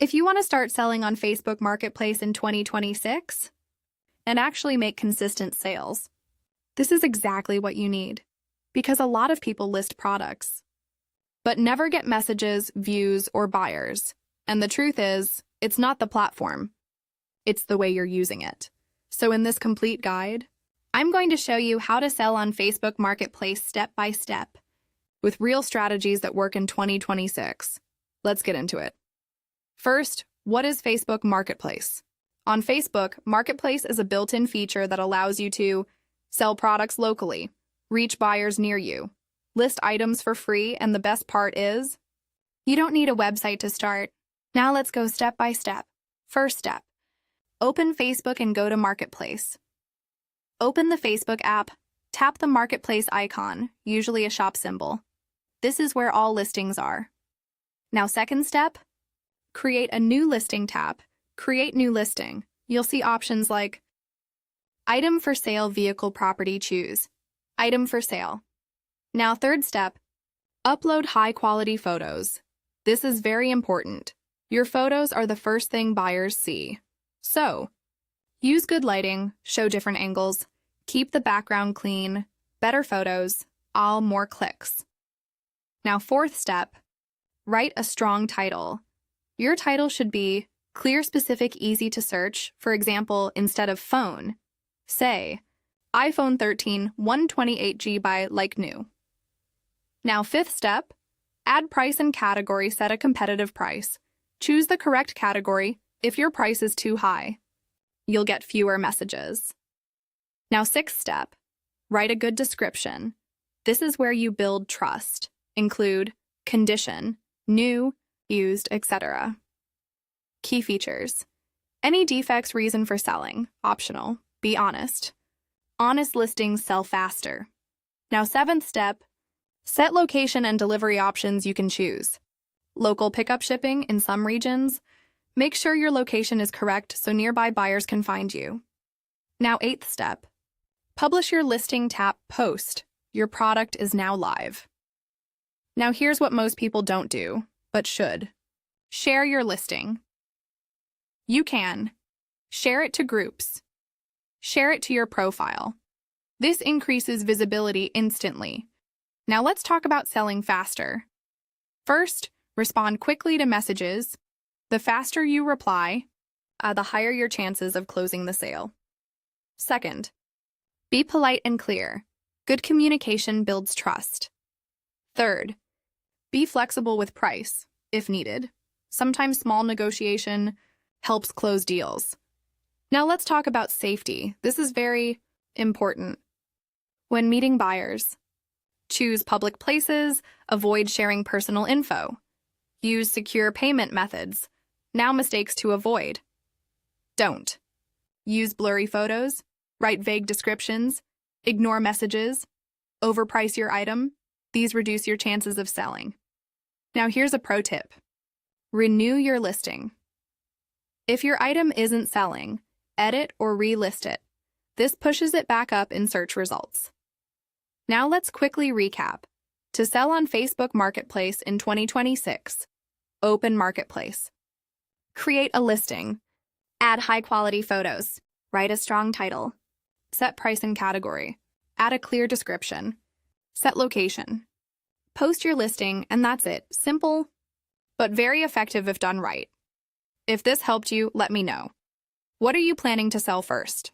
If you want to start selling on Facebook Marketplace in 2026 and actually make consistent sales, this is exactly what you need. Because a lot of people list products, but never get messages, views, or buyers. And the truth is, it's not the platform. It's the way you're using it. So in this complete guide, I'm going to show you how to sell on Facebook Marketplace step by step with real strategies that work in 2026. Let's get into it. First, what is Facebook Marketplace? On Facebook, Marketplace is a built-in feature that allows you to sell products locally, reach buyers near you, list items for free, and the best part is, you don't need a website to start. Now let's go step by step. First step, open Facebook and go to Marketplace. Open the Facebook app, tap the Marketplace icon, usually a shop symbol. This is where all listings are. Now second step, create a new listing tab. Create new listing. You'll see options like item for sale, vehicle, property, choose. Item for sale. Now third step, upload high-quality photos. This is very important. Your photos are the first thing buyers see. So, use good lighting, show different angles, keep the background clean, better photos, all more clicks. Now fourth step, write a strong title. Your title should be clear, specific, easy to search. For example, instead of phone, say, iPhone 13, 128GB by like new. Now fifth step, add price and category, set a competitive price. Choose the correct category. If your price is too high, you'll get fewer messages. Now sixth step, write a good description. This is where you build trust. Include condition, new, used, etc. Key features. Any defects, reason for selling, optional, be honest. Honest listings sell faster. Now seventh step, set location and delivery options you can choose. Local pickup shipping in some regions. Make sure your location is correct so nearby buyers can find you. Now eighth step, publish your listing, tap post. Your product is now live. Now here's what most people don't do, but should. Share your listing. You can. Share it to groups. Share it to your profile. This increases visibility instantly. Now let's talk about selling faster. First, respond quickly to messages. The faster you reply, the higher your chances of closing the sale. Second, be polite and clear. Good communication builds trust. Third, be flexible with price, if needed. Sometimes small negotiation helps close deals. Now let's talk about safety. This is very important. When meeting buyers, choose public places, avoid sharing personal info. Use secure payment methods. Now mistakes to avoid. Don't. Use blurry photos, write vague descriptions, ignore messages, overprice your item. These reduce your chances of selling. Now here's a pro tip. Renew your listing. If your item isn't selling, edit or relist it. This pushes it back up in search results. Now let's quickly recap. To sell on Facebook Marketplace in 2026, open Marketplace. Create a listing. Add high-quality photos. Write a strong title. Set price and category. Add a clear description. Set location. Post your listing, and that's it. Simple, but very effective if done right. If this helped you, let me know. What are you planning to sell first?